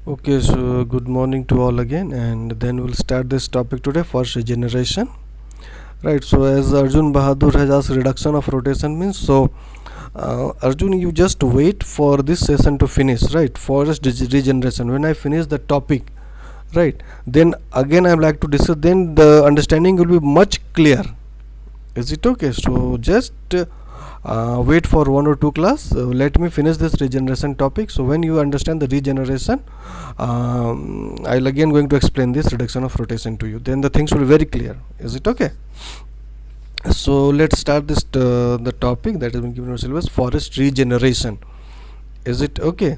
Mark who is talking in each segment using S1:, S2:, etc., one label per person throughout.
S1: Okay, so good morning to all again, and then we'll start this topic today for regeneration. Right, so as Arjun Bahadur has asked, reduction of rotation means Arjun, you just wait for this session to finish, right? Forest regeneration. When I finish the topic, right, then again I would like to discuss, then the understanding will be much clear. Is it okay? So just wait for one or two class. Let me finish this regeneration topic. So when you understand the regeneration, I'll again going to explain this reduction of rotation to you. Then the things will be very clear. Is it okay? So let's start this the topic that has been given in our syllabus: forest regeneration. Is it okay?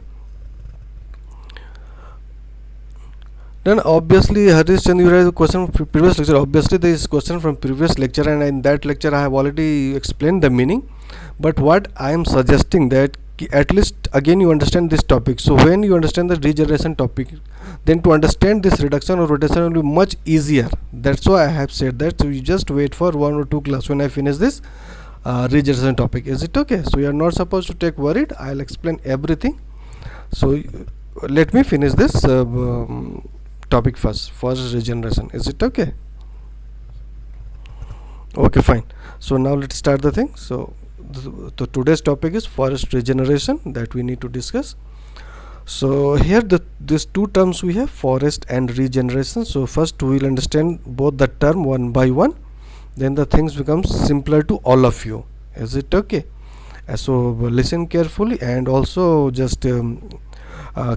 S1: Then obviously Harish Chandra, you have a question from previous lecture. Obviously there is question from previous lecture, and in that lecture I have already explained the meaning. But what I am suggesting that at least again you understand this topic. So when you understand the regeneration topic, then to understand this reduction or rotation will be much easier. That's why I have said that. So you just wait for one or two class when I finish this regeneration topic. Is it okay? So you are not supposed to take worried. I'll explain everything. So let me finish this topic first. Forest regeneration. Is it okay? Okay, fine. So now let's start the thing. So the today's topic is forest regeneration that we need to discuss. So here these two terms we have, forest and regeneration. So first we will understand both the term one by one, then the things become simpler to all of you. Is it okay? So listen carefully, and also just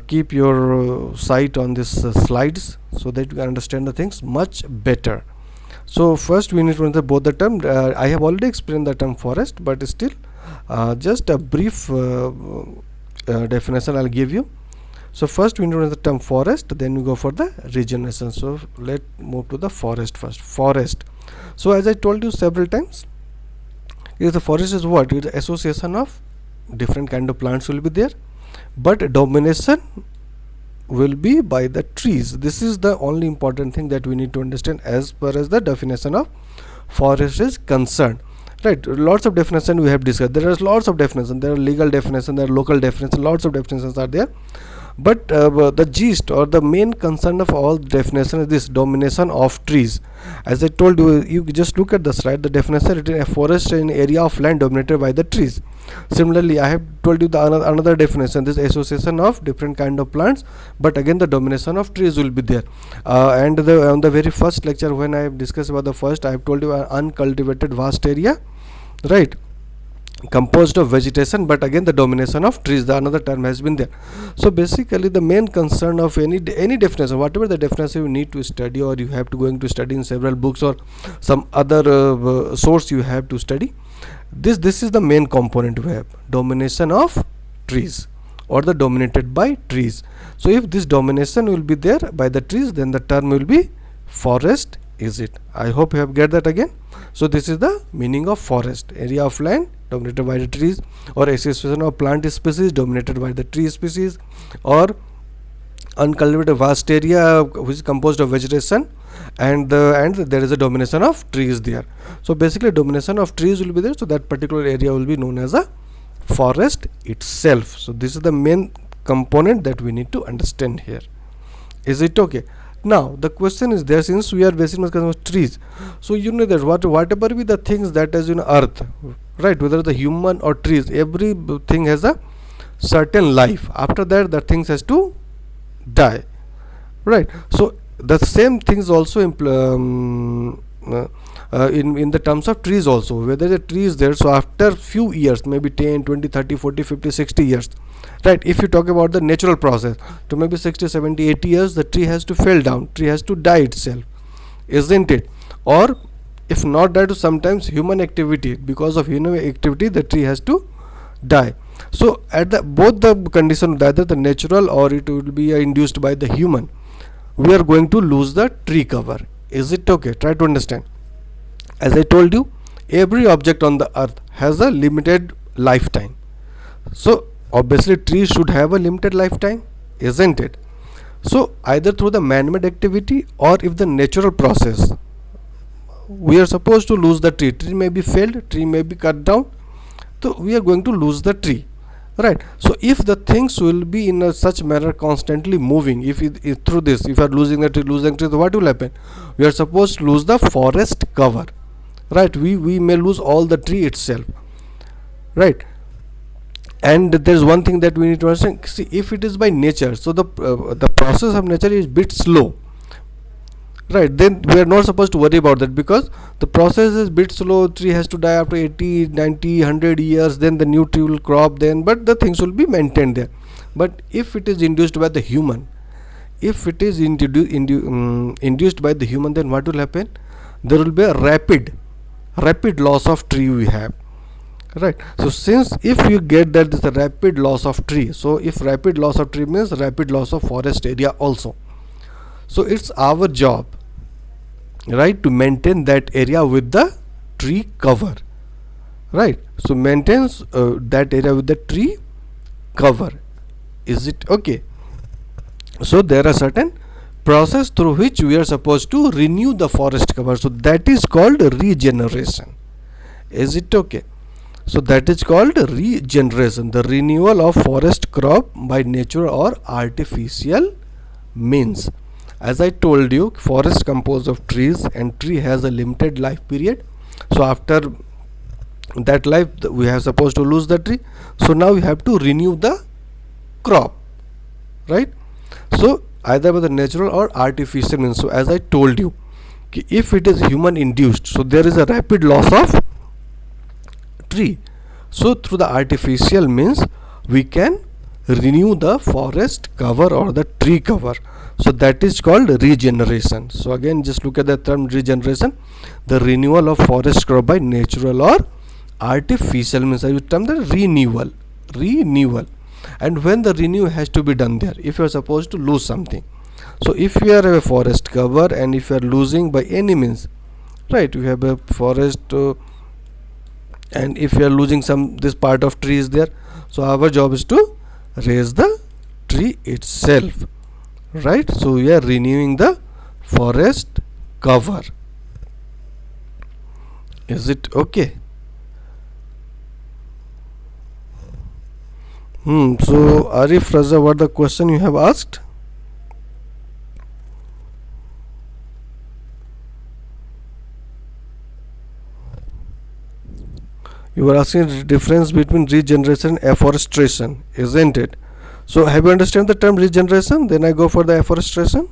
S1: keep your sight on this slides so that you can understand the things much better. So first we need to understand both the term. I have already explained the term forest, but still just a brief definition I'll give you. So first we need to know the term forest, then we go for the regeneration. So let's move to the forest first. Forest. So as I told you several times, the forest is what? It is association of different kind of plants will be there, but domination will be by the trees. This is the only important thing that we need to understand as far as the definition of forest is concerned. Right, lots of definition we have discussed. There are lots of definition. There are legal definition, there are local definition, lots of definitions are there. But the gist or the main concern of all definition is this domination of trees. As I told you, you just look at the slide. The definition written: a forest is an area of land dominated by the trees. Similarly, I have told you the another definition: this association of different kind of plants, but again the domination of trees will be there. And on the very first lecture when I have discussed about the forest, I have told you an uncultivated vast area, right, composed of vegetation, but again the domination of trees, the another term has been there. So basically the main concern of any definition, whatever the definition you need to study, or you have to going to study in several books or some other source you have to study, this is the main component we have: domination of trees or the dominated by trees. So if this domination will be there by the trees, then the term will be forest. Is it? I hope you have get that again. So this is the meaning of forest: area of land dominated by the trees, or association of plant species dominated by the tree species, or uncultivated vast area which is composed of vegetation, and there is a domination of trees there. So basically domination of trees will be there, so that particular area will be known as a forest itself. So this is the main component that we need to understand here. Is it okay? Now the question is there, since we are basically on trees, so you know that whatever be the things that is in earth, right, whether the human or trees, every thing has a certain life. After that the things has to die, right? So the same things also in the terms of trees also, whether the tree is there, so after few years, maybe 10, 20, 30, 40, 50, 60 years, right, if you talk about the natural process, to maybe 60, 70, 80 years the tree has to fall down, tree has to die itself, isn't it? Or if not that, sometimes human activity, because of human activity the tree has to die. So at the both the condition, either the natural or it will be induced by the human, we are going to lose the tree cover. Is it okay? Try to understand. As I told you, every object on the earth has a limited lifetime. So obviously trees should have a limited lifetime, isn't it? So either through the man-made activity or if the natural process, we are supposed to lose the tree. Tree may be felled, tree may be cut down, so we are going to lose the tree. right? So if the things will be in a such manner constantly moving, if through this, if you are losing the tree, what will happen? We are supposed to lose the forest cover, right? We may lose all the tree itself, right? And there's one thing that we need to understand. See, if it is by nature, so the process of nature is bit slow, right? Then we are not supposed to worry about that, because the process is bit slow. Tree has to die after 80, 90, 100 years, then the new tree will crop, then but the things will be maintained there. But if it is induced by the human, if it is induced by the human, then what will happen? There will be a rapid loss of tree we have, right? So since if you get that is a rapid loss of tree, so if rapid loss of tree means rapid loss of forest area also, so it's our job, right, to maintain that area with the tree cover, right? So maintains that area with the tree cover. Is it okay? So there are certain process through which we are supposed to renew the forest cover, so that is called regeneration. Is it okay? So that is called regeneration, the renewal of forest crop by nature or artificial means. As I told you, forest composed of trees, and tree has a limited life period. So after that life, we are supposed to lose the tree. So now we have to renew the crop, right? So either by the natural or artificial means. So as I told you, if it is human induced, so there is a rapid loss of tree. So through the artificial means, we can renew the forest cover or the tree cover. So that is called regeneration. So again, just look at the term regeneration, the renewal of forest cover by natural or artificial means. I will term the renewal. And when the renew has to be done there, if you are supposed to lose something, so if you are a forest cover and if you are losing by any means, right, you have a forest and if you are losing some this part of tree is there, so our job is to raise the tree itself, right? So we are renewing the forest cover. Is it okay? So Arif, Raza, what the question you have asked? You were asking the difference between regeneration and afforestation, isn't it? So have you understand the term regeneration? Then I go for the afforestation.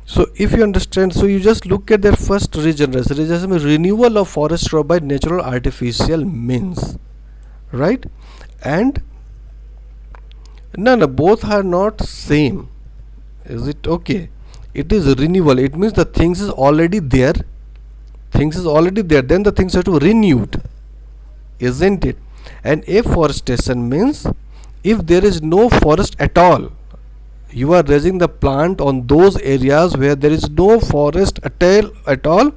S1: So if you understand, so you just look at their first regeneration. Regeneration means renewal of forest cover by natural artificial means, right? And no, both are not same. Is it okay? It is renewal. It means the things is already there. Things is already there. Then the things have to be renewed, isn't it? And afforestation means if there is no forest at all, you are raising the plant on those areas where there is no forest at all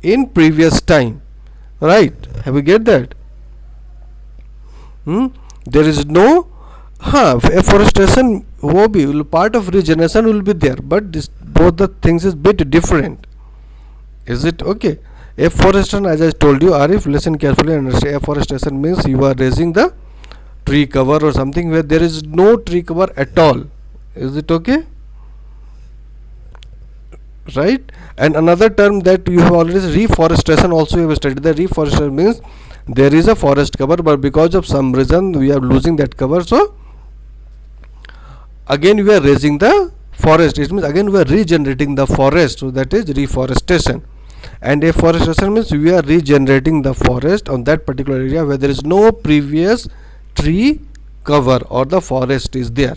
S1: in previous time, right? Have you get that? There is no afforestation will be part of regeneration will be there, but this both the things is bit different. Is it okay? Afforestation, as I told you, Arif, listen carefully and understand. Afforestation means you are raising the tree cover or something where there is no tree cover at all. Is it okay? Right? And another term that you have already, reforestation also you have studied. The reforestation means there is a forest cover, but because of some reason we are losing that cover, so again we are raising the forest. It means again we are regenerating the forest, so that is reforestation. And afforestation means we are regenerating the forest on that particular area where there is no previous tree cover or the forest is there.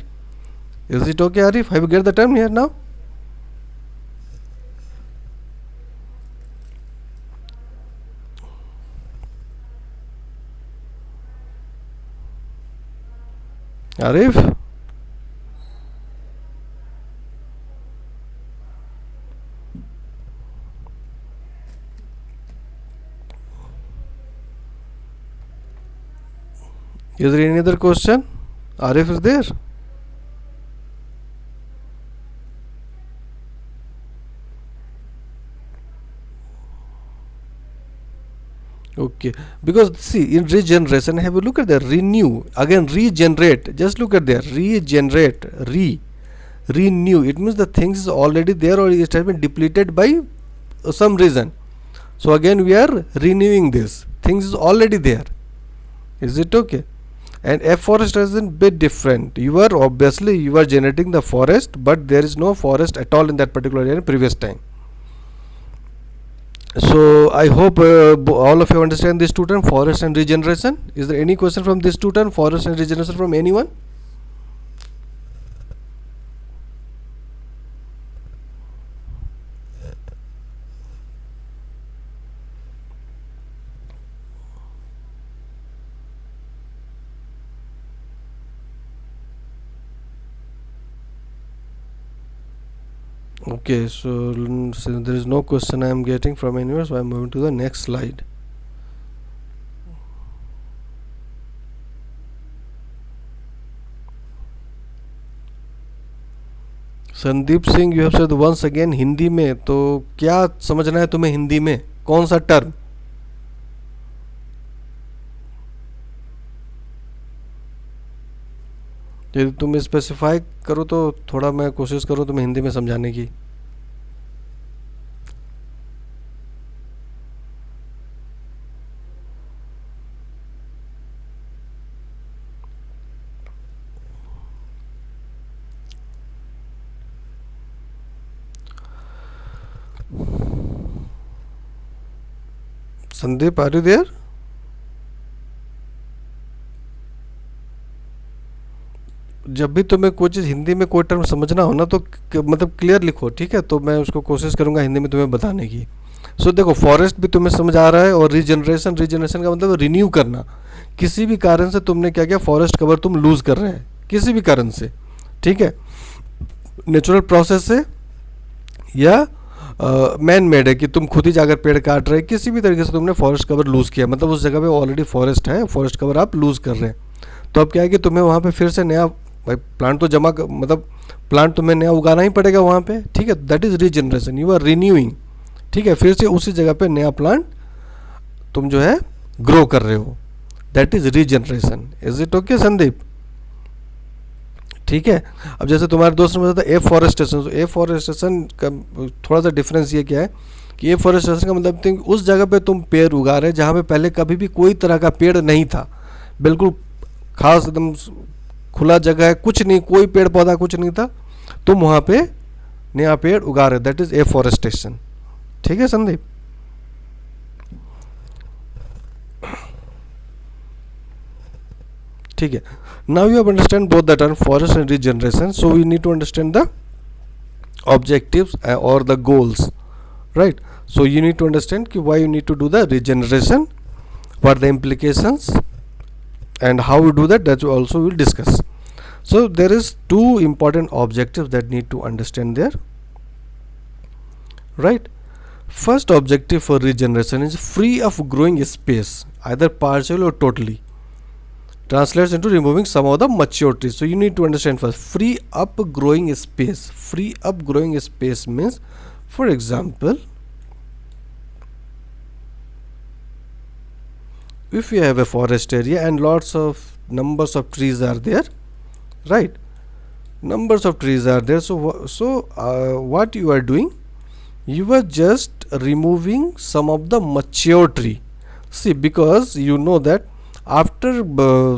S1: Is it okay, Arif? Have you get the term here now? Arif? Is there any other question? Arif is there? Okay, because see, in regeneration, have a look at the renew again, regenerate. Just look at there, regenerate, renew. It means the things is already there or it has been depleted by some reason. So again, we are renewing this. Things is already there. Is it okay? And afforestation is a bit different. You are obviously you are generating the forest, but there is no forest at all in that particular area in previous time. So I hope all of you understand this two terms, forest and regeneration. Is there any question from this two terms, forest and regeneration, from anyone? Okay, so since there is no question I am getting from anywhere, so I am moving to the next slide. Sandeep Singh, you have said once again Hindi में, तो क्या समझना है तुम्हें हिंदी में, कौन सा term? यदि तुम स्पेसिफाई करो तो थोड़ा मैं कोशिश करूँ तुम्हें हिंदी में समझाने की. Sandeep, are you there? जब भी तुम्हें कोई चीज़ हिंदी में कोई टर्म समझना हो ना तो मतलब क्लियर लिखो, ठीक है? तो मैं उसको कोशिश करूंगा हिंदी में तुम्हें बताने की. सो देखो, फॉरेस्ट भी तुम्हें समझ आ रहा है, और रीजनरेशन, रीजनरेशन का मतलब रिन्यू करना. किसी भी कारण से तुमने क्या किया, फॉरेस्ट कवर तुम लूज कर रहे हैं किसी भी कारण से, ठीक है? नेचुरल प्रोसेस से या मैन मेड है कि तुम खुद ही जाकर पेड़ काट रहे हैं, किसी भी तरीके से तुमने फॉरेस्ट कवर लूज किया, मतलब उस जगह पे ऑलरेडी फॉरेस्ट है, फॉरेस्ट कवर आप लूज कर रहे हैं. तो अब क्या है कि तुम्हें वहाँ पे फिर से नया भाई प्लांट तो मतलब प्लांट तुम्हें नया उगाना ही पड़ेगा वहाँ पे, ठीक है? That is regeneration, you are renewing, ठीक है? फिर से उसी जगह पे नया प्लांट तुम जो है ग्रो कर रहे हो, that is regeneration. Is it okay Sandeep? ठीक है. अब जैसे तुम्हारे दोस्त ने बताया था एफॉरेस्टेशन, एफॉरेस्टेशन का थोड़ा सा डिफरेंस ये क्या है कि एफॉरेस्टेशन का मतलब उस जगह पे तुम पेड़ उगा रहे जहाँ पे पहले कभी भी कोई तरह का पेड़ नहीं था, बिल्कुल खास एकदम खुला जगह है, कुछ नहीं, कोई पेड़ पौधा कुछ नहीं था, तुम वहाँ पे नया पेड़ उगा रहे, दैट इज एफॉरेस्टेशन. ठीक है संदीप? ठीक है. Now you have understand both the term forest and regeneration, so we need to understand the objectives or the goals, right? So you need to understand ki why you need to do the regeneration, what are the implications, and how you do that, that also we will discuss. So there is two important objectives that need to understand there, right? First objective for regeneration is free of growing space, either partially or totally, translates into removing some of the mature trees. So you need to understand first, free up growing space. Free up growing space means, for example, if you have a forest area and lots of numbers of trees are there, right? Numbers of trees are there. So what you are doing, you are just removing some of the mature tree. See, because you know that after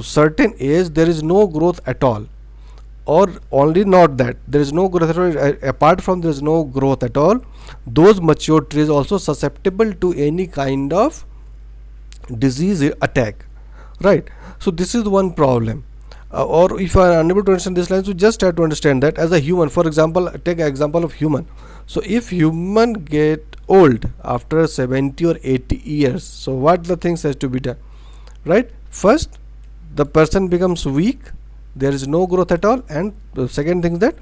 S1: certain age there is no growth at all, or only not that there is no growth at all, apart from there is no growth at all, those mature trees also susceptible to any kind of disease attack, right? So this is one problem. Or if you are unable to understand this line, so just try to understand that as a human, for example, take an example of human. So if human get old after 70 or 80 years, so what the things has to be done, right? First, the person becomes weak, there is no growth at all, and the second thing is that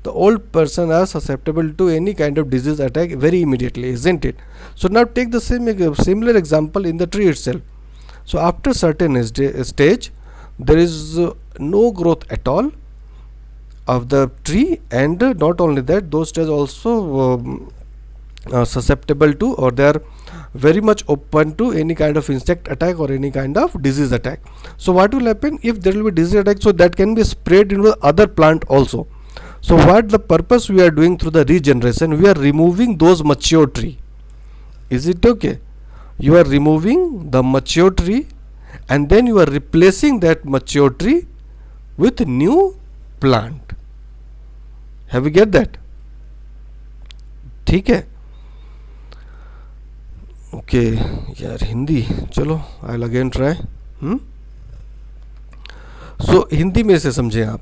S1: the old person are susceptible to any kind of disease attack very immediately, isn't it? So now take the similar example in the tree itself. So after certain stage, there is no growth at all of the tree, and not only that, those trees also susceptible to, or they are very much open to any kind of insect attack or any kind of disease attack. So what will happen if there will be disease attack, so that can be spread into other plant also. So what the purpose we are doing through the regeneration, we are removing those mature tree. Is it okay? You are removing the mature tree and then you are replacing that mature tree with new plant. Have you get that? ठीक है. Okay यार हिंदी, चलो I will again try. सो हिंदी में से समझें आप.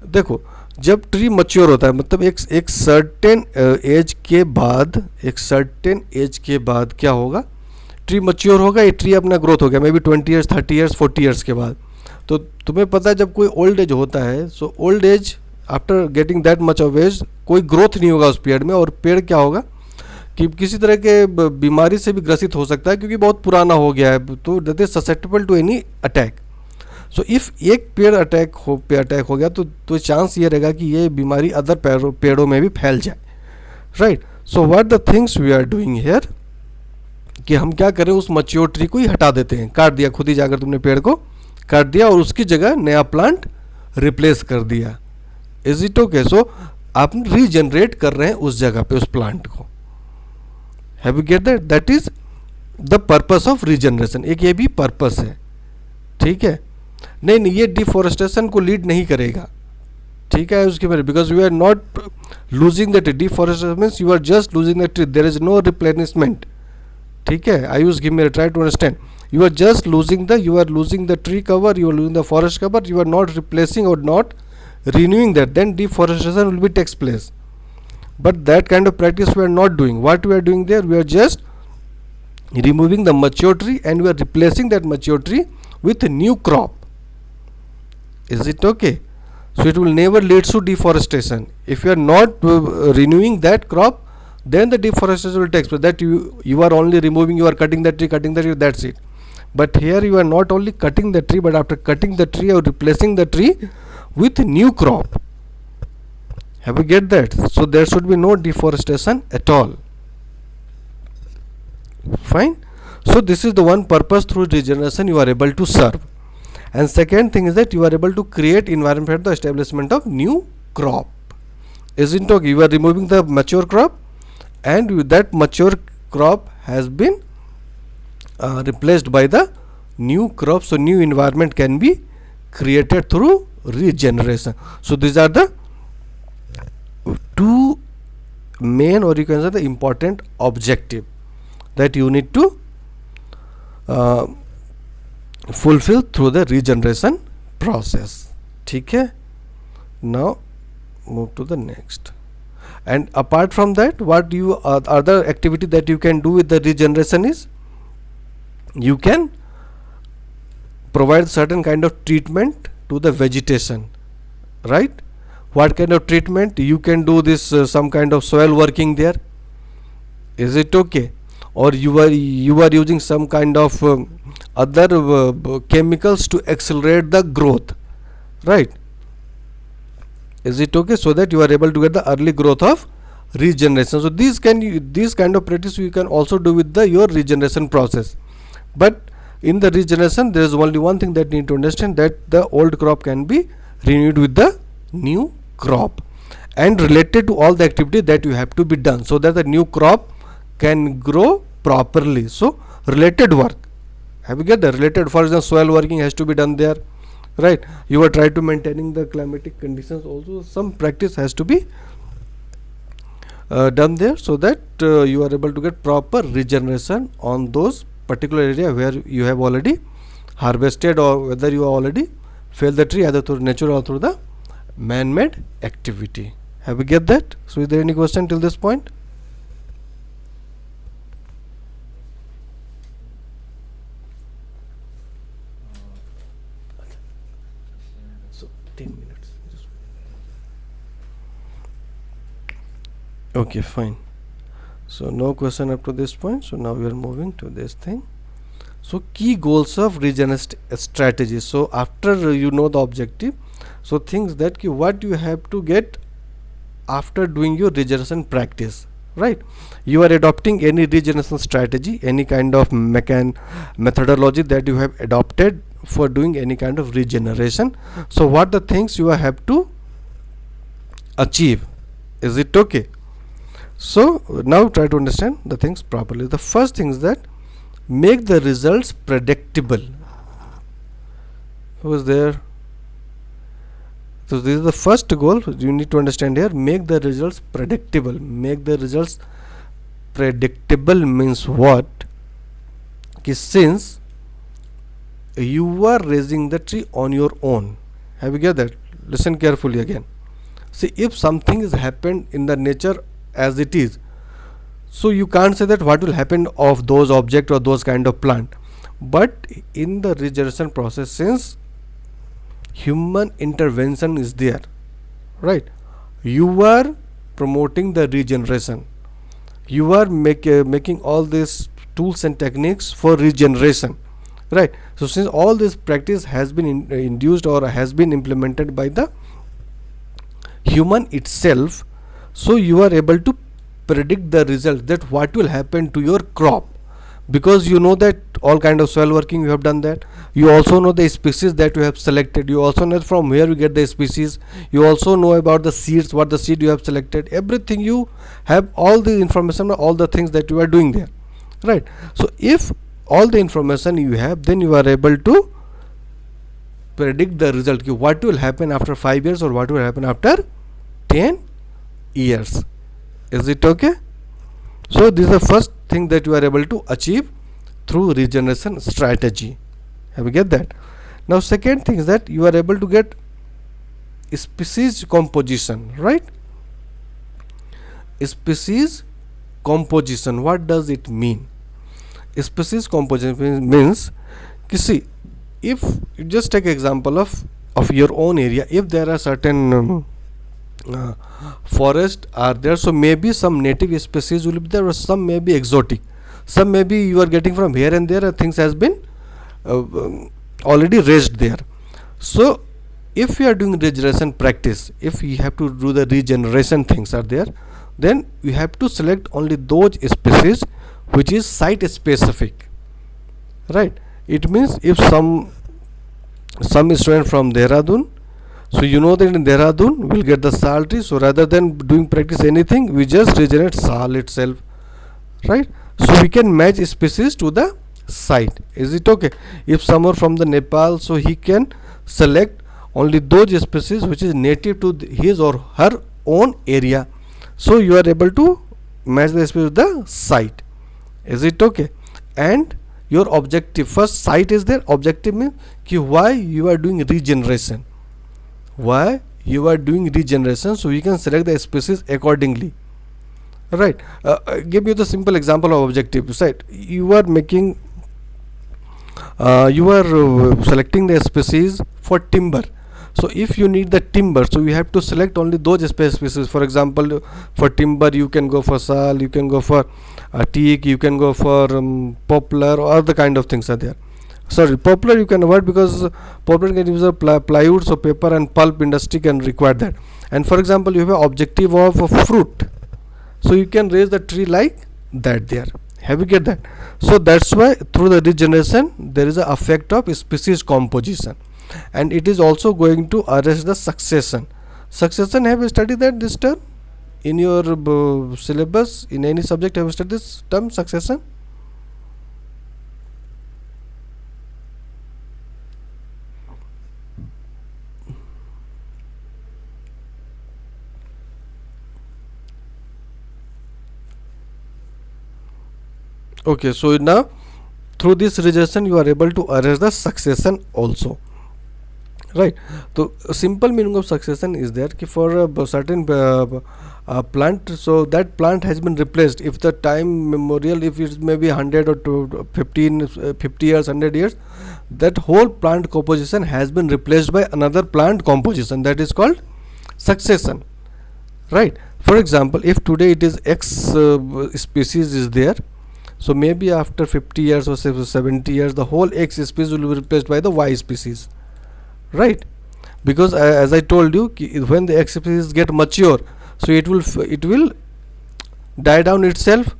S1: देखो, जब ट्री मच्योर होता है, मतलब एक सर्टेन एज के बाद, एक सर्टेन एज के बाद क्या होगा, ट्री मच्योर होगा, ये ट्री अपना ग्रोथ हो गया may be 20 years, 30 years, 40 years के बाद. तो तुम्हें पता है जब कोई ओल्ड एज होता है, so old age after getting that much of age कोई ग्रोथ नहीं होगा उस पेड़ में, और पेड़ क्या होगा कि किसी तरह के बीमारी से भी ग्रसित हो सकता है क्योंकि बहुत पुराना हो गया है, तो that is susceptible to any attack. So if एक पेड़ अटैक हो गया तो चांस ये रहेगा कि ये बीमारी अदर पेड़ों में भी फैल जाए. Right. So what the things we are doing here, कि हम क्या करें, उस मच्योर ट्री को ही हटा देते हैं, काट दिया, खुद ही जाकर तुमने पेड़ को काट दिया और उसकी जगह नया प्लांट रिप्लेस कर दिया. Is it okay? सो आप रीजनरेट कर रहे हैं उस जगह पे उस प्लांट को. Have you get that? That is the purpose of regeneration. एक ये भी पर्पस है. ठीक है. नहीं, ये डिफॉरेस्टेशन को लीड नहीं करेगा. ठीक है, उसके बारे, because you are not losing that. Deforestation means you are just losing the tree, there is no replenishment. ठीक है, I use give me try to understand. You are just losing the tree cover, you are losing the forest cover, you are not replacing or not renewing that, then deforestation will be takes place. But that kind of practice we are not doing. What we are doing there, we are just removing the mature tree and we are replacing that mature tree with a new crop. Is it okay? So it will never lead to deforestation. If you are not renewing that crop, then the deforestation will take place. That you are only removing, you are cutting the tree, that's it. But here you are not only cutting the tree, but after cutting the tree, you are replacing the tree with new crop. Have you get that? So there should be no deforestation at all. Fine. So this is the one purpose through regeneration you are able to serve. And second thing is that you are able to create environment for the establishment of new crop. Isn't okay? You are removing the mature crop, and that mature crop has been replaced by the new crop. So new environment can be created through regeneration. So these are the two main, or you can say the important objective that you need to fulfill through the regeneration process. ठीक है. Now move to the next. And apart from that, what you other activity that you can do with the regeneration is, you can provide certain kind of treatment to the vegetation. Right. What kind of treatment? You can do this some kind of soil working there. Is it okay? Or you are using some kind of other chemicals to accelerate the growth. Right. Is it okay? So that you are able to get the early growth of regeneration. So these kind of practice you can also do with your regeneration process. But in the regeneration, there is only one thing that you need to understand, that the old crop can be renewed with the new crop, and related to all the activity that you have to be done, so that the new crop can grow properly. So related work. Have you get the related? For example, soil working has to be done there. Right. You are trying to maintaining the climatic conditions also. Some practice has to be done there, so that you are able to get proper regeneration on those particular area where you have already harvested, or whether you are already felled the tree either through nature or through the man-made activity. Have you get that? So is there any question till this point? So 10 minutes. Okay, fine. So no question up to this point. So now we are moving to this thing. So key goals of regeneration strategy. So after you know the objective, so things that what you have to get after doing your regeneration practice, right? You are adopting any regeneration strategy, any kind of methodology that you have adopted for doing any kind of regeneration. So what the things you have to achieve? Is it okay? So now try to understand the things properly. The first thing is that make the results predictable. Who is there? So this is the first goal you need to understand here. Make the results predictable. Make the results predictable means what? Since you are raising the tree on your own, have you get that? Listen carefully again. See, if something has happened in the nature as it is, so you can't say that what will happen of those object or those kind of plant. But in the regeneration process, since human intervention is there, right, you are promoting the regeneration, you are making all these tools and techniques for regeneration, right? So since all this practice has been induced or has been implemented by the human itself, so you are able to predict the result, that what will happen to your crop, because you know that all kind of soil working you have done that. You also know the species that you have selected, you also know from where you get the species, you also know about the seeds, what the seed you have selected, everything you have, all the information, all the things that you are doing there, right? So if all the information you have, then you are able to predict the result, what will happen after 5 years or what will happen after 10 years. Is it okay? So this is the first thing that you are able to achieve through regeneration strategy. Have you get that? Now second thing is that you are able to get species composition, right? Species composition, what does it mean? Species composition means, you see, if you just take example of your own area, if there are certain forest are there, so maybe some native species will be there, or some may be exotic, some maybe you are getting from here and there, things has been already raised there. So if you are doing regeneration practice, if you have to do the regeneration things are there, then you have to select only those species which is site specific, right? It means if some student from Dehradun, so you know that in Dehradun we will get the sal tree, so rather than doing practice anything, we just regenerate sal itself, right? So we can match species to the site. Is it okay? If someone from the Nepal, so he can select only those species which is native to his or her own area, so you are able to match the species with the site. Is it okay? And your objective, first site is there, objective means why you are doing regeneration, why you are doing regeneration, so you can select the species accordingly, right? Give you the simple example of objective site. You are making you are selecting the species for timber. So if you need the timber, so you have to select only those species. For example, for timber you can go for sal, you can go for teak, you can go for poplar, or other kind of things are there. Sorry, poplar you can avoid because poplar can use a plywood, so paper and pulp industry can require that. And for example, you have an objective of a fruit, so you can raise the tree like that there. Have you get that? So that's why through the regeneration there is a effect of species composition, and it is also going to arrest the succession. Succession, have you studied that this term in your syllabus, in any subject? Have you studied this term succession? Okay, so now through this regeneration you are able to arrest the succession also, right? So simple meaning of succession is there for a certain plant, so that plant has been replaced. If the time memorial, if it's maybe 100 or 50 years, 100 years, that whole plant composition has been replaced by another plant composition, that is called succession, right? For example, if today it is X species is there, So maybe after 50 years or 70 years, the whole X species will be replaced by the Y species, right? Because as I told you, when the X species get mature, so it will die down itself,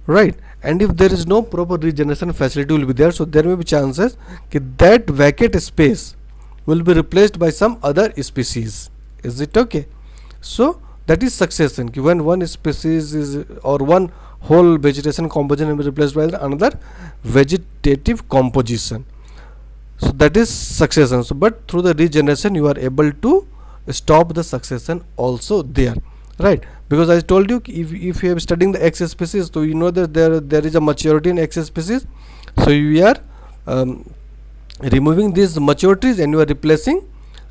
S1: right? And if there is no proper regeneration facility will be there, so there may be chances that vacant space will be replaced by some other species. Is it okay? So that is succession, when one species is, or one whole vegetation composition will be replaced by another vegetative composition. So that is succession. So but through the regeneration you are able to stop the succession also there, right? Because I told you, if you are studying the X species, so you know that there is a maturity in X species, so you are removing these maturities and you are replacing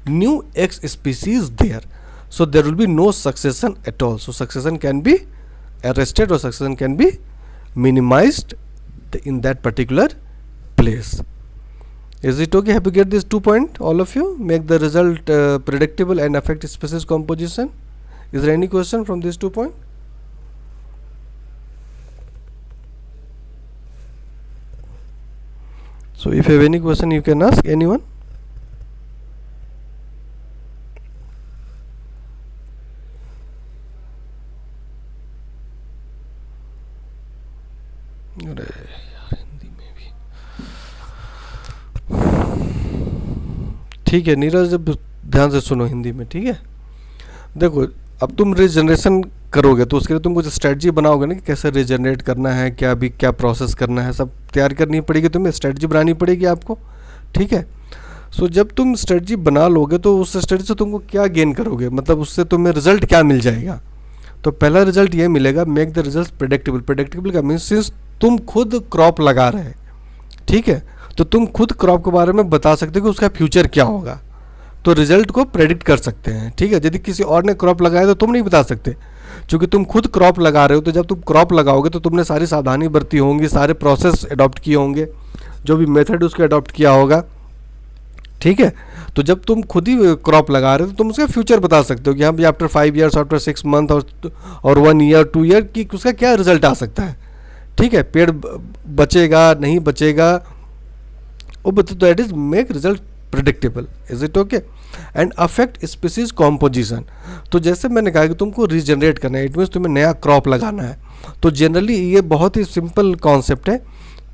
S1: new X species there, so there will be no succession at all. So succession can be arrested or succession can be minimized in that particular place. Is it okay? Have you get this 2 point, all of you? Make the result predictable and affect species composition. Is there any question from these 2 points? So if you have any question, you can ask anyone. ठीक है नीरज, जब ध्यान से सुनो हिंदी में, ठीक है? देखो, अब तुम रीजनरेशन करोगे तो उसके लिए तुम कुछ स्ट्रेटजी बनाओगे ना कि कैसे रीजनरेट करना है, क्या प्रोसेस करना है, सब तैयार करनी पड़ेगी, तुम्हें स्ट्रेटजी बनानी पड़ेगी आपको, ठीक है? सो जब तुम स्ट्रेटजी बना लोगे तो उस स्ट्रेटजी से तुमको क्या गेन करोगे, मतलब उससे तुम्हें रिजल्ट क्या मिल जाएगा? तो पहला रिजल्ट ये मिलेगा, make the result predictable. Predictable का मीन्स सिंस तुम खुद क्रॉप लगा रहे हैं, ठीक है, तो तुम खुद क्रॉप के बारे में बता सकते हो कि उसका फ्यूचर क्या होगा, तो रिजल्ट को प्रेडिक्ट कर सकते हैं, ठीक है? यदि किसी और ने क्रॉप लगाया तो तुम नहीं बता सकते, क्योंकि तुम खुद क्रॉप लगा रहे हो। तो जब तुम क्रॉप लगाओगे तो तुमने सारी सावधानी बरती होंगी, सारे प्रोसेस अडॉप्ट किए होंगे, जो भी मेथड उसके अडॉप्ट किया होगा, ठीक है? तो जब तुम खुद ही क्रॉप लगा रहे हो तो तुम उसका फ्यूचर बता सकते हो कि हाँ भाई आफ्टर 5 years, आफ्टर 6 months और 1 year 2 year कि उसका क्या रिजल्ट आ सकता है, ठीक है? पेड़ बचेगा नहीं बचेगा, वो बता, तो it is make result predictable. Is it okay? And affect species composition. तो जैसे मैंने कहा कि तुमको रीजनरेट करना है, इट मीन्स तुम्हें नया क्रॉप लगाना है, तो जनरली ये बहुत ही सिंपल कॉन्सेप्ट है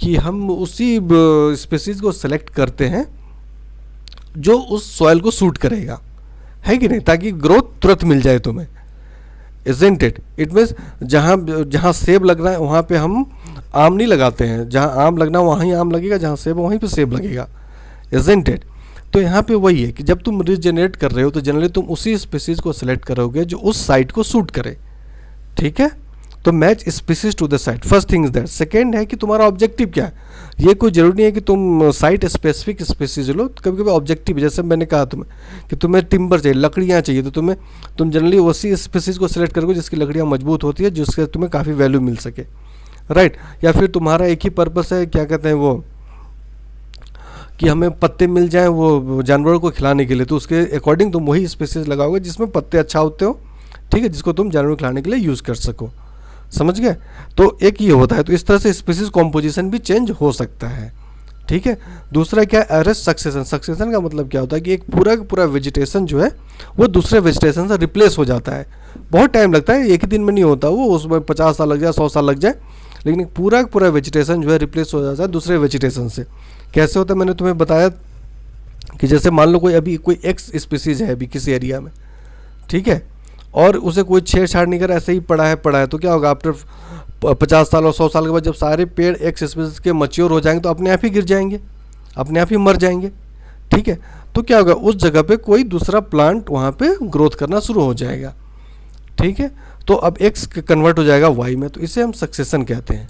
S1: कि हम उसी स्पीसीज को सेलेक्ट करते हैं जो उस सॉइल को सूट करेगा, है कि नहीं, ताकि ग्रोथ तुरंत मिल जाए तुम्हें। Isn't it? इट मीन्स जहाँ सेब लग रहा है वहाँ पे हम आम नहीं लगाते हैं, जहाँ आम लगना वहाँ ही आम लगेगा, जहाँ सेब वहीं पे सेब लगेगा। Isn't it? तो यहाँ पे वही है कि जब तुम रीजनरेट कर रहे हो तो जनरली तुम उसी स्पीसीज को सिलेक्ट करोगे जो उस साइट को सूट करे, ठीक है? तो match species to the site, first thing is that. Second है कि तुम्हारा ऑब्जेक्टिव क्या है। ये कोई जरूरी नहीं है कि तुम साइट स्पेसिफिक स्पीसीज लो, कभी कभी ऑब्जेक्टिव, जैसे मैंने कहा तुम्हें कि तुम्हें टिम्बर चाहिए, लकड़ियाँ चाहिए, तो तुम जनरली उसी स्पीसीज को सिलेक्ट करोगे जिसकी लकड़ियाँ मजबूत होती है, जिससे तुम्हें काफ़ी वैल्यू मिल सके, राइट? या फिर तुम्हारा एक ही पर्पस है, क्या कहते हैं वो, कि हमें पत्ते मिल जाएं वो जानवरों को खिलाने के लिए, तो उसके अकॉर्डिंग तुम वही स्पीसीज लगाओगे जिसमें पत्ते अच्छा होते हो, ठीक है, जिसको तुम जानवरों को खिलाने के लिए यूज़ कर सको। समझ गए? तो एक ये होता है, तो इस तरह से स्पीसीज कॉम्पोजिशन भी चेंज हो सकता है, ठीक है? दूसरा क्या है, अरेस्ट सक्सेशन। सक्सेशन का मतलब क्या होता है कि एक पूरा का पूरा वेजिटेशन जो है वो दूसरे वेजिटेशन से रिप्लेस हो जाता है। बहुत टाइम लगता है, एक ही दिन में नहीं होता वो, उसमें 50 साल लग जाए, 100 साल लग जाए, लेकिन पूरा का पूरा वेजिटेशन जो है रिप्लेस हो जाता है दूसरे वेजिटेशन से। कैसे होता है, मैंने तुम्हें बताया कि जैसे मान लो कोई एक्स स्पीसीज है अभी किसी एरिया में, ठीक है, और उसे कोई छेड़छाड़ नहीं कर, ऐसे ही पड़ा है, तो क्या होगा, आफ्टर 50 साल और 100 साल के बाद जब सारे पेड़ एक्स स्पीसीज के मैच्योर हो जाएंगे तो अपने आप ही गिर जाएंगे, अपने आप ही मर जाएंगे, ठीक है? तो क्या होगा, उस जगह पे कोई दूसरा प्लांट वहाँ पे ग्रोथ करना शुरू हो जाएगा, ठीक है? तो अब एक्स कन्वर्ट हो जाएगा वाई में, तो इसे हम सक्सेशन कहते हैं,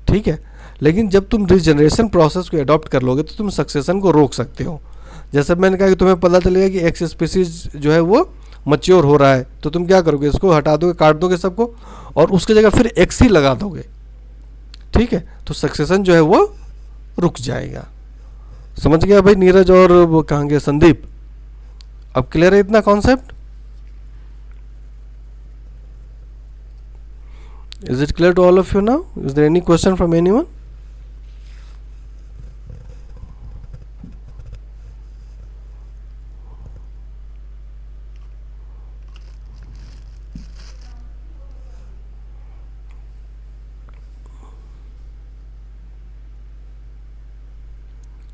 S1: ठीक है? लेकिन जब तुम रीजनरेशन प्रोसेस को अडॉप्ट कर लोगे तो तुम सक्सेशन को रोक सकते हो। जैसे मैंने कहा कि तुम्हें पता चलेगा कि एक्स स्पीसीज जो है वो मैच्योर हो रहा है, तो तुम क्या करोगे, इसको हटा दोगे, काट दोगे सबको, और उसकी जगह फिर एक्स ही लगा दोगे, ठीक है? तो सक्सेशन जो है वो रुक जाएगा। समझ गया भाई नीरज और वो कहाँ गए संदीप? अब क्लियर है इतना concept? Is it clear to all of you now? Is there any question from anyone?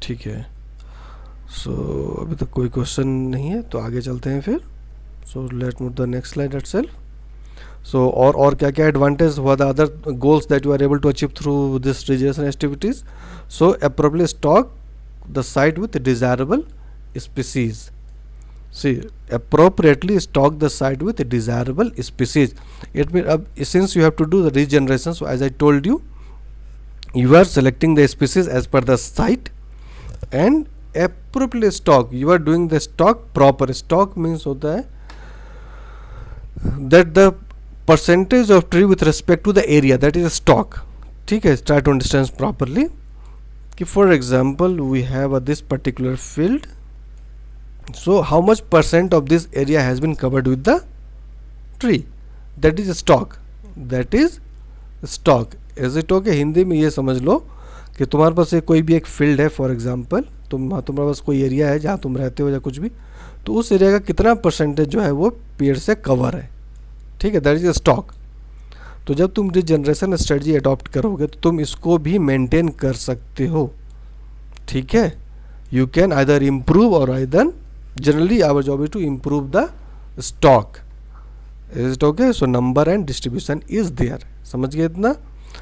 S1: ठीक है, सो अभी तक कोई क्वेश्चन नहीं है तो आगे चलते हैं फिर. So let move the next slide itself. So और क्या क्या advantage, what are the other goals that you are able to achieve through this regeneration activities? So appropriately stock the site with desirable species. See, appropriately stock the site with desirable species. It means since you have to do the regeneration, so as I told you, you are selecting the species as per the site and appropriately stock. You are doing the stock proper. Stock means होता है that the percentage of tree with respect to the area, that is stock. ठीक है, try to understand properly. कि for example we have this particular field, so how much percent of this area has been covered with the tree, that is stock. That is stock. Is it okay? Hindi में ये समझ लो कि तुम्हारे पास कोई भी एक field है, फॉर एग्जांपल तुम्हारे पास कोई एरिया है जहाँ तुम रहते हो या कुछ भी, तो उस एरिया का कितना परसेंटेज जो है वो पेड़ से कवर है. ठीक है, दैट इज स्टॉक. तो जब तुम रीजनरेशन स्ट्रेटजी अडॉप्ट करोगे तो तुम इसको भी मेंटेन कर सकते हो. ठीक है, यू कैन आइदर इम्प्रूव और either, generally our job is to improve the stock. Is it okay? So number and distribution is there. समझ गए इतना?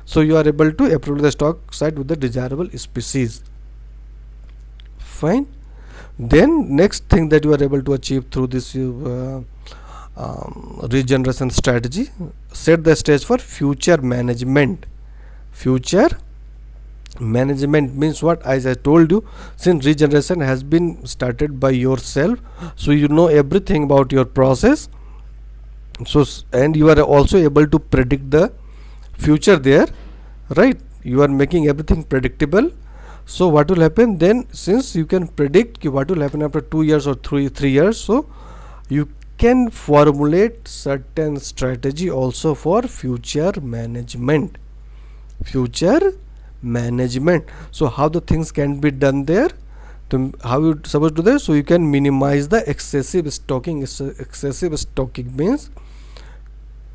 S1: So you are able to approve the stock site with the desirable species. Fine. Then next thing that you are able to achieve through this regeneration strategy, set the stage for future management. Future management means what? As I told you, since regeneration has been started by yourself, so you know everything about your process. So and you are also able to predict the future there, right? You are making everything predictable. So what will happen then, since you can predict what will happen after 2 years or 3 years, so you can formulate certain strategy also for future management. Future management. So how the things can be done there, how you supposed to do that? So you can minimize the excessive stocking. Excessive stocking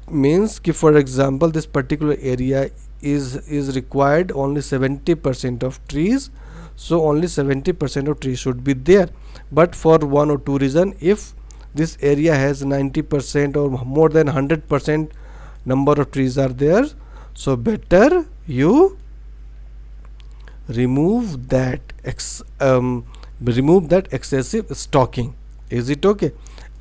S1: means कि for example this particular area is required only 70% of trees, so only 70% of trees should be there. But for one or two reason, if this area has 90% or more than 100% number of trees are there, so better you remove that excessive stocking. Is it okay?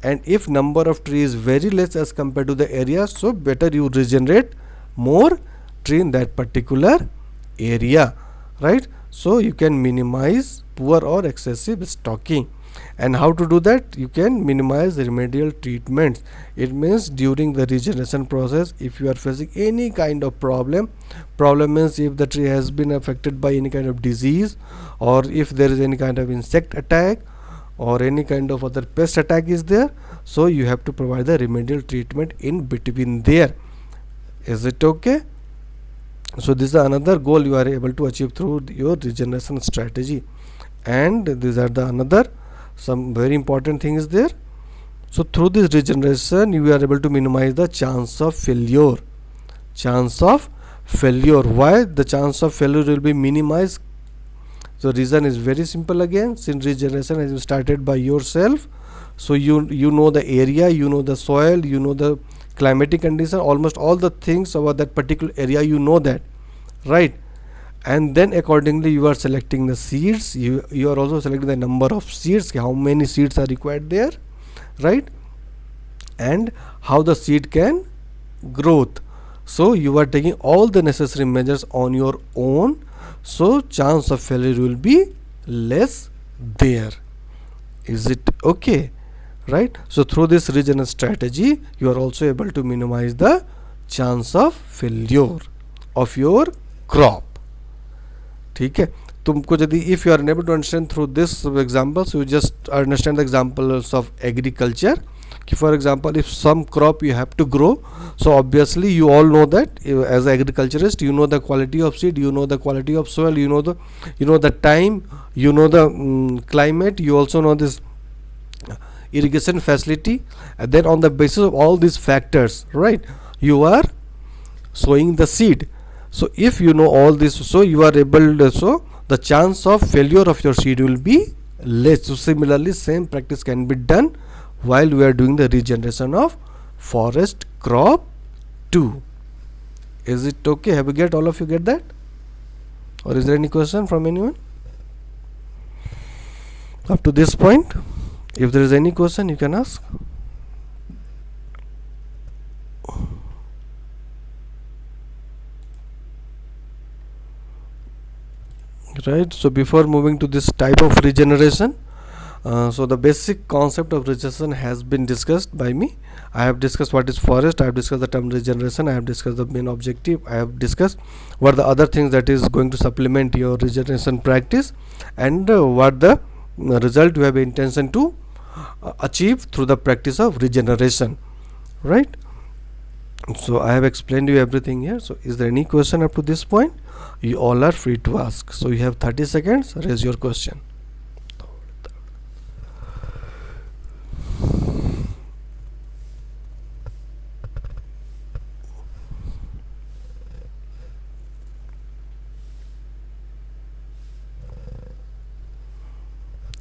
S1: And if number of trees very less as compared to the area, so better you regenerate more tree in that particular area, right? So you can minimize poor or excessive stocking. And how to do that? You can minimize remedial treatments. It means during the regeneration process, if you are facing any kind of problem means if the tree has been affected by any kind of disease, or if there is any kind of insect attack or any kind of other pest attack is there, so you have to provide the remedial treatment in between there. Is it okay? So this is another goal you are able to achieve through your regeneration strategy. And these are the another some very important thing is there. So through this regeneration you are able to minimize the chance of failure. Chance of failure. Why the chance of failure will be minimized? So reason is very simple again. Since regeneration has been started by yourself, so you know the area, you know the soil, you know the climatic condition, almost all the things about that particular area, you know that, right? And then accordingly you are selecting the seeds. You are also selecting the number of seeds, how many seeds are required there, right? And how the seed can growth. So you are taking all the necessary measures on your own, so chance of failure will be less there. Is it okay? Right? So through this regeneration strategy you are also able to minimize the chance of failure of your crop. ठीक है, तुमको यदि if you are unable to understand through this example, so you just understand the examples of agriculture. For example, if some crop you have to grow, so obviously you all know that as agriculturist, you know the quality of seed, you know the quality of soil, you know the time, you know the climate, you also know this irrigation facility, and then on the basis of all these factors, right, you are sowing the seed. So if you know all this, so you are able to, so the chance of failure of your seed will be less. So similarly, same practice can be done while we are doing the regeneration of forest crop too. Is it okay? Have you get, all of you get that, or is there any question from anyone up to this point? If there is any question, you can ask. Right, so before moving to this type of regeneration, so the basic concept of regeneration has been discussed by me. I have discussed what is forest, I have discussed the term regeneration, I have discussed the main objective, I have discussed what are the other things that is going to supplement your regeneration practice, and what the result you have intention to achieve through the practice of regeneration, right? So I have explained you everything here. So is there any question up to this point? You all are free to ask. So you have 30 seconds, raise your question.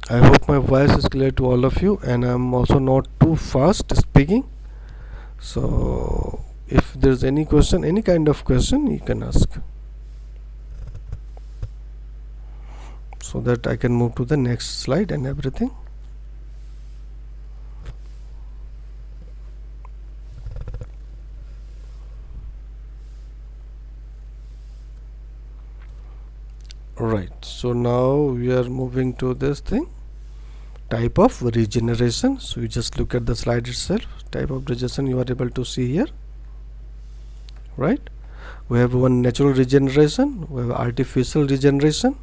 S1: I hope my voice is clear to all of you, and I'm also not too fast speaking. So if there's any question, any kind of question, you can ask, so that I can move to the next slide and everything. Right, so now we are moving to this thing, type of regeneration. So you just look at the slide itself. Type of regeneration you are able to see here, right? We have one natural regeneration, we have artificial regeneration,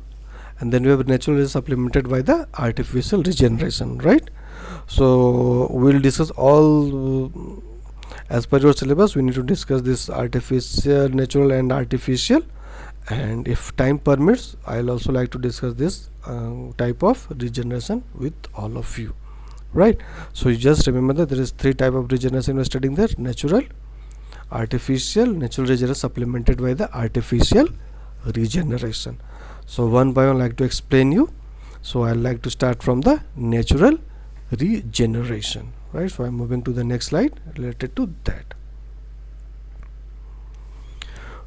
S1: and then we have natural supplemented by the artificial regeneration, right? So we'll discuss all as per your syllabus. We need to discuss this artificial, natural and artificial, and if time permits, I'll also like to discuss this type of regeneration with all of you, right? So you just remember that there is three type of regeneration we're studying there: natural, artificial, natural regeneration supplemented by the artificial regeneration. So one by one I like to explain you. So I like to start from the natural regeneration, right? So I'm moving to the next slide related to that.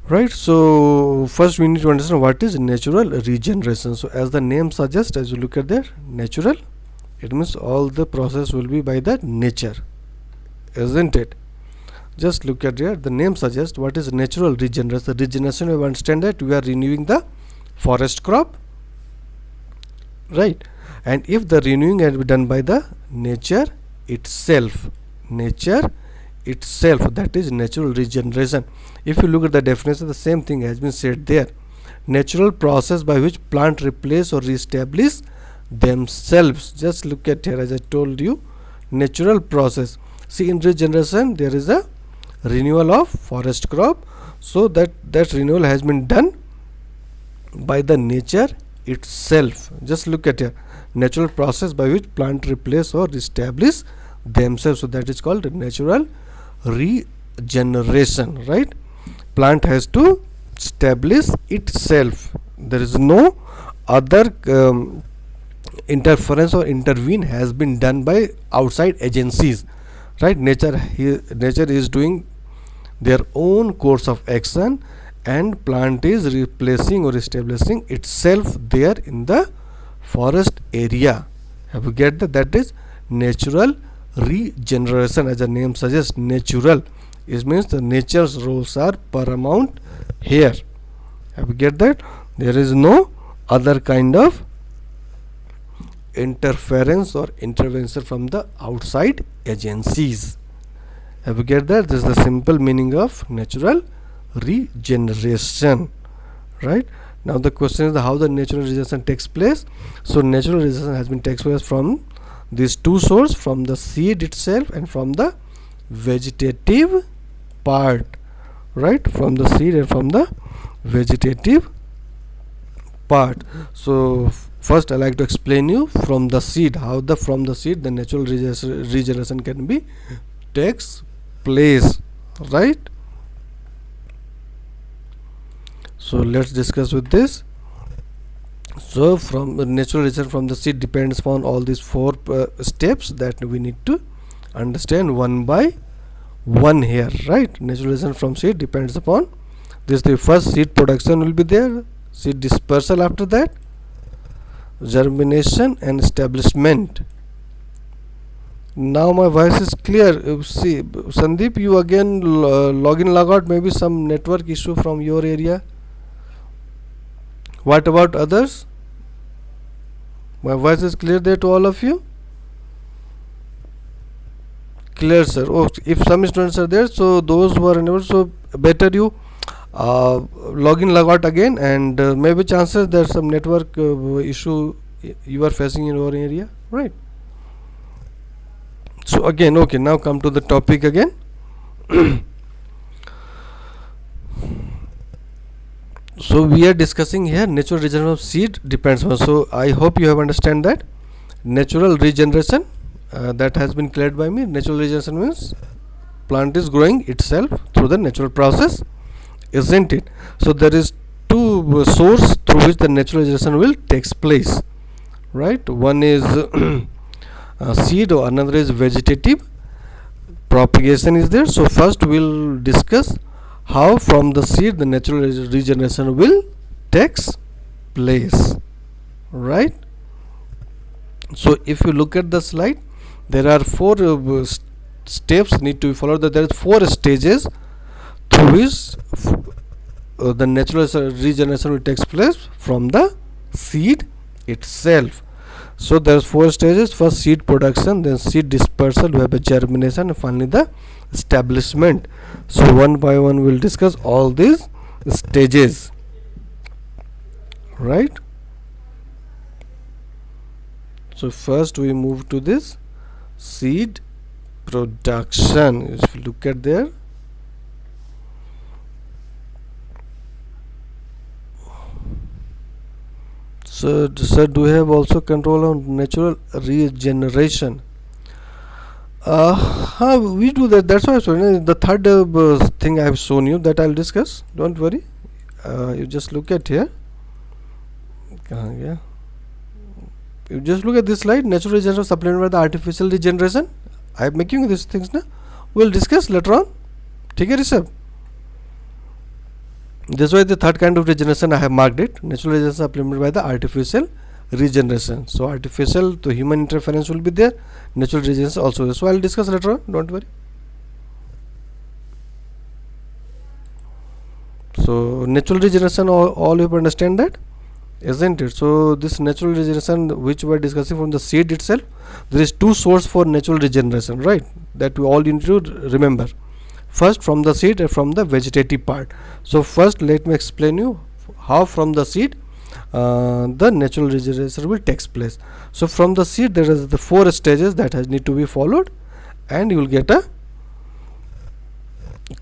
S1: Right, so first we need to understand what is natural regeneration. So as the name suggests, as you look at there, natural, it means all the process will be by the nature, isn't it? Just look at there, the name suggests what is natural regeneration. The regeneration, we understand that we are renewing the forest crop, right? And if the renewing has been done by the nature itself, that is natural regeneration. If you look at the definition, the same thing has been said there: natural process by which plant replace or reestablish themselves. Just look at here, as I told you, natural process. See, in regeneration there is a renewal of forest crop, so that renewal has been done by the nature itself. Just look at here, natural process by which plant replace or reestablish themselves, so that is called natural regeneration, right? Plant has to establish itself. There is no other interference or intervene has been done by outside agencies, right? Nature is doing their own course of action, and plant is replacing or establishing itself there in the forest area. Have you get that? That is natural regeneration. As the name suggests, natural, it means the nature's rules are paramount here. Have you get that? There is no other kind of interference or intervention from the outside agencies. Have you get that? This is the simple meaning of natural regeneration, right? Now the question is how the natural regeneration takes place. So natural regeneration has been takes place from these two sources, from the seed itself and from the vegetative part, right? From the seed and from the vegetative part. So first I like to explain you from the seed, how the from the seed the natural regeneration can be takes place, right? So let's discuss with this. So from natural regeneration from the seed depends upon all these four steps that we need to understand one by one here, right? Natural regeneration from seed depends upon this. The first seed production will be there, seed dispersal, after that germination and establishment. Now my voice is clear. See, Sandeep, you again log in, log out, maybe some network issue from your area. What about others? My voice is clear there to all of you? Clear, sir. Oh, if some students are there, so those who are unable, so better you log in, log out again, and maybe chances there's some network issue you are facing in your area, right? So again, okay, now come to the topic again. So we are discussing here natural regeneration of seed depends on. So I hope you have understand that natural regeneration that has been cleared by me. Natural regeneration means plant is growing itself through the natural process, isn't it? So there is two source through which the natural regeneration will takes place, right? One is seed, or another is vegetative propagation is there. So first we'll discuss how from the seed the natural regeneration will takes place, right? So if you look at the slide, there are four steps need to be followed. That there is four stages through which the natural regeneration will takes place from the seed itself. So there's four stages. First seed production, then seed dispersal, we have a germination, and finally the establishment. So one by one we'll discuss all these stages, right? So first we move to this seed production. If you look at there, so sir, do you have also control on natural regeneration? We do that. That's why I showed the third thing I have shown you, that I'll discuss. Don't worry. You just look at here. Yeah. You just look at this slide. Natural regeneration supplemented by the artificial regeneration. I am making these things now. We'll discuss later on. Take care, Rishabh. This way the third kind of regeneration I have marked it. Natural regeneration supplemented by the artificial regeneration. So artificial to human interference will be there. Natural regeneration also there. So I'll discuss later on. Don't worry. So natural regeneration, all you understand that, isn't it? So this natural regeneration which we are discussing from the seed itself, there is two sources for natural regeneration, right? That we all need to remember. First from the seed and from the vegetative part. So first let me explain you how from the seed the natural regeneration will takes place. So from the seed there is the four stages that has need to be followed, and you will get a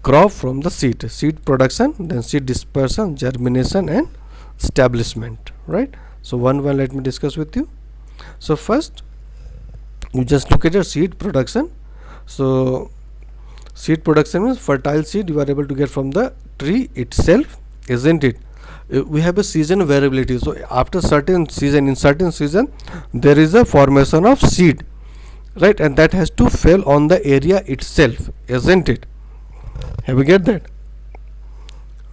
S1: crop from the seed. Seed production, then seed dispersion, germination, and establishment, right? So one by one let me discuss with you. So first you just look at your seed production. So seed production means fertile seed you are able to get from the tree itself, isn't it? We have a season variability. So after certain season, in certain season there is a formation of seed, right? And that has to fall on the area itself, isn't it? Have you get that?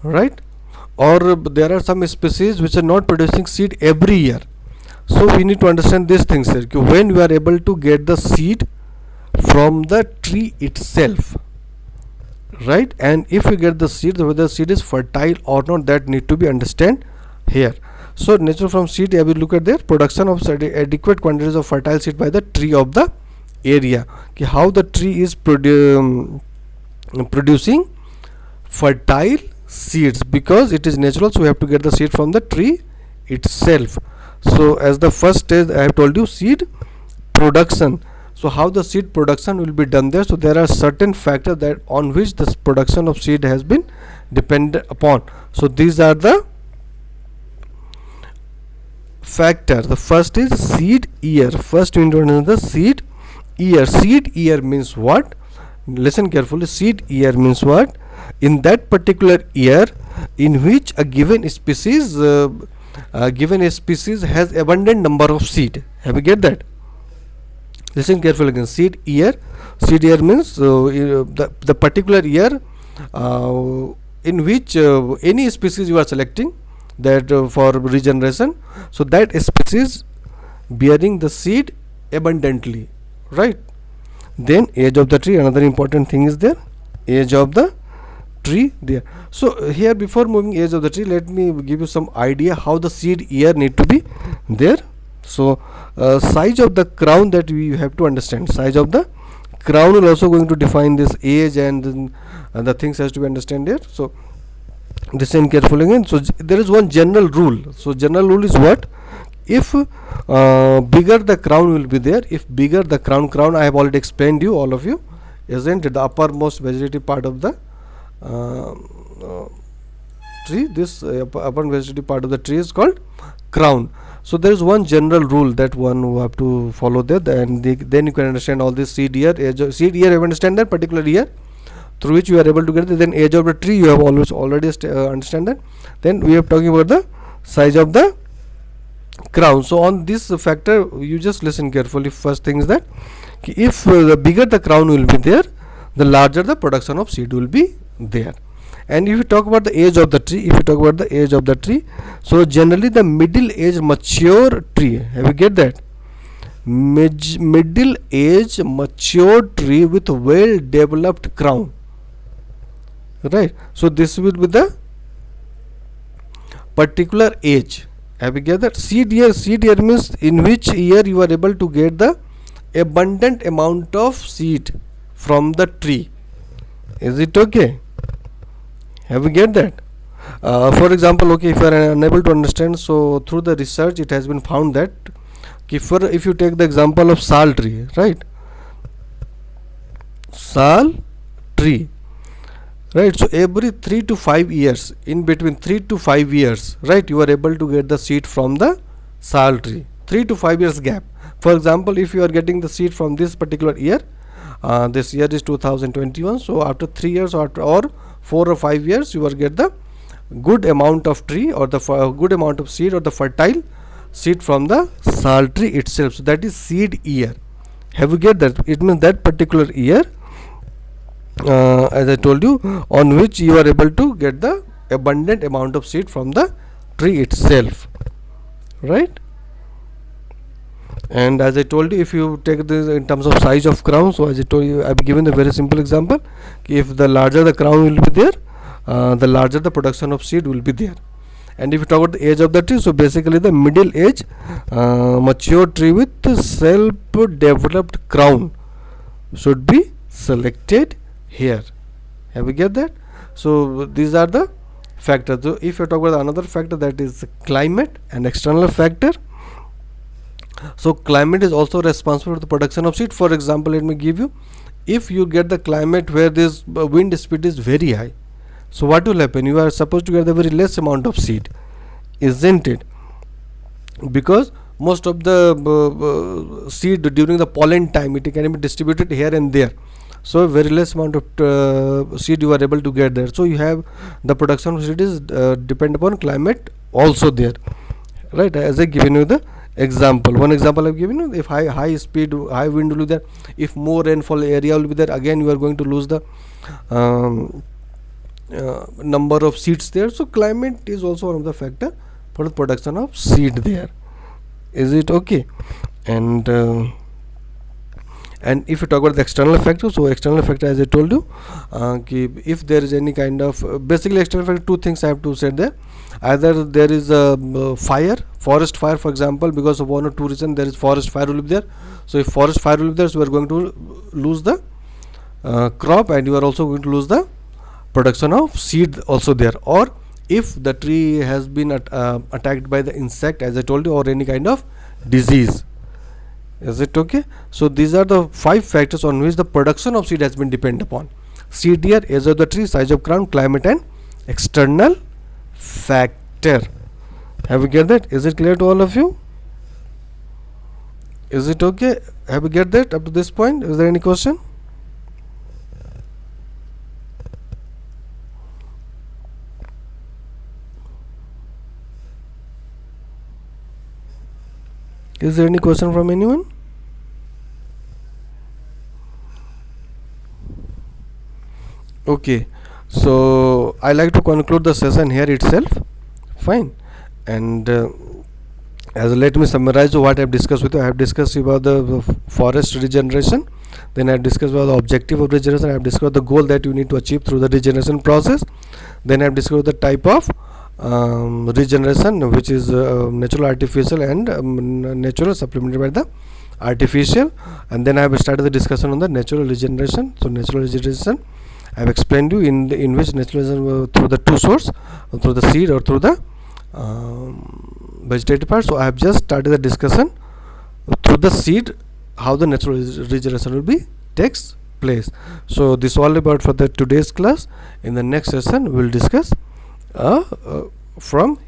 S1: Right? Or there are some species which are not producing seed every year. So we need to understand these things here. When we are able to get the seed from the tree itself, right? And if we get the seed, whether the seed is fertile or not, that need to be understand here. So natural from seed, I will look at their production of adequate quantities of fertile seed by the tree of the area. Okay, how the tree is producing fertile seeds, because it is natural, so we have to get the seed from the tree itself. So as the first stage I have told you, seed production. So how the seed production will be done there? So there are certain factors that on which this production of seed has been dependent upon. So these are the factor. The first is seed year. First we introduce the seed year. Seed year means what? Listen carefully. Seed year means what? In that particular year in which a given species has abundant number of seed. Have you get that? Listen carefully again. Seed year. Seed year means the particular year in which any species you are selecting that for regeneration, so that species bearing the seed abundantly, right? Then age of the tree, another important thing is there, age of the tree there. So here, before moving age of the tree, let me give you some idea how the seed year need to be there. So size of the crown, that we have to understand. Size of the crown will also going to define this age, and the things has to be understand here. So listen carefully again. So there is one general rule. So general rule is what? If bigger the crown will be there, if bigger the crown I have already explained you, all of you, isn't it, the uppermost vegetative part of the tree, this upper vegetative part of the tree is called crown. So there is one general rule that one who have to follow that, and then you can understand all this seed year, age of seed year, you understand that particular year through which you are able to get it. Then age of the tree you have already understand that. Then we are talking about the size of the crown. So on this factor you just listen carefully. First thing is that if the bigger the crown will be there, the larger the production of seed will be there. And if you talk about the age of the tree, so generally the middle age mature tree, have you get that? Middle age mature tree with well developed crown, right? So this will be the particular age. Have you get that? Seed year means in which year you are able to get the abundant amount of seed from the tree. Is it okay? Have you get that? For example, okay, if you are unable to understand, so through the research it has been found that if you take the example of sal tree, right? Sal tree, right? So every 3 to 5 years, in between 3 to 5 years, right, you are able to get the seed from the sal tree. 3 to 5 years gap. For example, if you are getting the seed from this particular year, this year is 2021, so after 3 years or 4 or 5 years you will get the good amount of tree, or the good amount of seed, or the fertile seed from the sal tree itself. So that is seed year. Have you get that? It means that particular year, as I told you, on which you are able to get the abundant amount of seed from the tree itself, right? And as I told you, if you take this in terms of size of crown, so as I told you, I have given a very simple example. If the larger the crown will be there, the larger the production of seed will be there. And if you talk about the age of the tree, so basically the middle age mature tree with self developed crown should be selected here. Have you get that? So these are the factors. So if you talk about another factor, that is climate and external factor. So climate is also responsible for the production of seed. For example, let me give you, if you get the climate where this wind speed is very high, so what will happen? You are supposed to get the very less amount of seed, isn't it? Because most of the seed during the pollen time, it can be distributed here and there, so very less amount of seed you are able to get there. So you have the production of seed is depend upon climate also there, right? As I given you the example, one example I've given you, if high speed, high wind will be there, if more rainfall area will be there, again you are going to lose the number of seeds there. So climate is also one of the factor for the production of seed there. Is it okay? And if you talk about the external factor, so external factor, as I told you, if there is any kind of basically external factor, two things I have to say there. Either there is a forest fire, for example, because of one or two reasons there is forest fire will be there. So if forest fire will be there, so you are going to lose the crop, and you are also going to lose the production of seed also there. Or if the tree has been attacked by the insect, as I told you, or any kind of disease, Is it okay? So these are the 5 factors on which the production of seed has been depended upon: seed year, age of the tree, size of crown, climate, and external factor. Have you get that? Is it clear to all of you? Is it okay? Have you get that up to this point? Is there any question? Is there any question from anyone? Okay, so I like to conclude the session here itself. Fine. And as let me summarize what I have discussed with you. I have discussed about the forest regeneration, then I have discussed about the objective of regeneration, I have discussed the goal that you need to achieve through the regeneration process, then I have discussed the type of regeneration, which is natural, artificial, and natural supplemented by the artificial, and then I have started the discussion on the natural regeneration. So natural regeneration I have explained you in which natural regeneration through the two source, through the seed or through the vegetative part. So I have just started the discussion through the seed, how the natural regeneration will be takes place. So this is all about for the today's class. In the next session we will discuss from